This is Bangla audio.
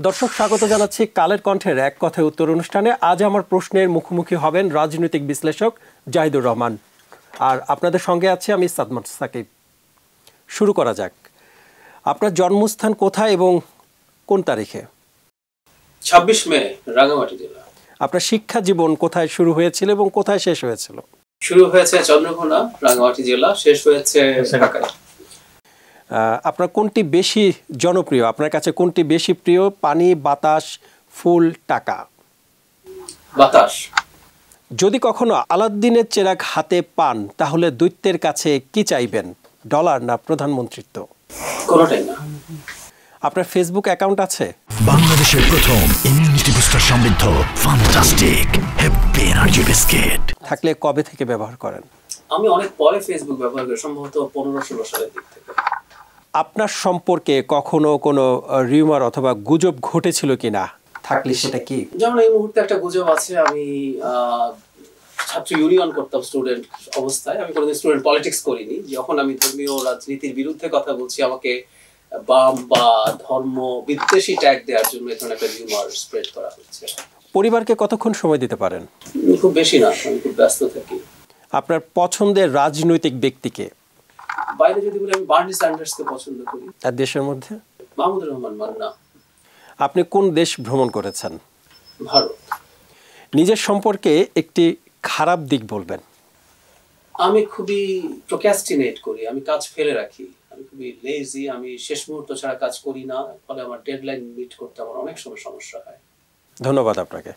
দর্শক স্বাগত জানাচ্ছি কালের কণ্ঠের এক কথায় উত্তর অনুষ্ঠানে। আজ আমার প্রশ্নের মুখোমুখি হবেন রাজনৈতিক বিশ্লেষক জাহিদুর রহমান, আর আপনাদের সঙ্গে আছি আমি সাদমান সাকিব। শুরু করা যাক। আপনার জন্মস্থান কোথায় এবং কোন তারিখে? 26 মে, রাঙ্গামাটি জেলা। আপনার শিক্ষা জীবন কোথায় শুরু হয়েছিল এবং কোথায় শেষ হয়েছিল? শুরু হয়েছে চন্দ্রকোনা, রাঙ্গামাটি জেলা, শেষ হয়েছে ঢাকায়। আপনার কোনটি বেশি জনপ্রিয়? আপনার কাছে কোনটি বেশি প্রিয়? পানি, বাতাস, ফুল, টাকা? বাতাস। যদি কখনো আলাউদ্দিনের চেরাগ হাতে পান তাহলে দৈত্যের কাছে কি চাইবেন, ডলার না প্রধানমন্ত্রিত্ব? কোনোটাই না। আপনার ফেসবুক অ্যাকাউন্ট আছে? বাংলাদেশের প্রথম ইমিউনিটি বুস্টার সমৃদ্ধ ফ্যান্টাস্টিক হ্যাপি এনার্জি বিস্কিট। থাকলে কবে থেকে ব্যবহার করেন? আমি অনেক পরে ফেসবুক ব্যবহার করি, সম্ভবত 15-16 সালের দিক থেকে। আপনার সম্পর্কে কখনো কোনো রিউমার অথবা গুজব ঘটেছিল কিনা? থাকলে সেটা কি? যেমন এই মুহূর্তে একটা গুজব আছে, আমি ছাত্র ইউনিয়ন করতাম স্টুডেন্ট অবস্থায়। আমি কোনোদিন স্টুডেন্ট পলিটিক্স করিনি। যখন আমি ধর্মীয় রাজনীতির বিরুদ্ধে কথা বলছি, আমাকে বাম বা ধর্ম বিদ্বেষী ট্যাগ দেওয়ার জন্য এই ধরনের একটা রিউমার স্প্রেড করা হচ্ছে। পরিবারকে কতক্ষণ সময় দিতে পারেন? খুব বেশি না, আমি খুব ব্যস্ত থাকি। আপনার পছন্দের রাজনৈতিক ব্যক্তিকে? বাইরে যদি বলি, আমি বার্নি স্যান্ডার্সকে পছন্দ করি। আর দেশের মধ্যে? মাহমুদুর রহমান মান্না। আপনি কোন দেশ ভ্রমণ করেছেন? ভারত। নিজের সম্পর্কে একটি খারাপ দিক বলবেন। আমি খুবই প্রোক্রাস্টিনেট করি, আমি কাজ ফেলে রাখি, আমি খুবই লেজি, আমি শেষ মুহূর্ত ছাড়া কাজ করি না, ফলে আমার ডেডলাইন মিট করতে আমার অনেক সময় সমস্যা হয়। ধন্যবাদ আপনাকে।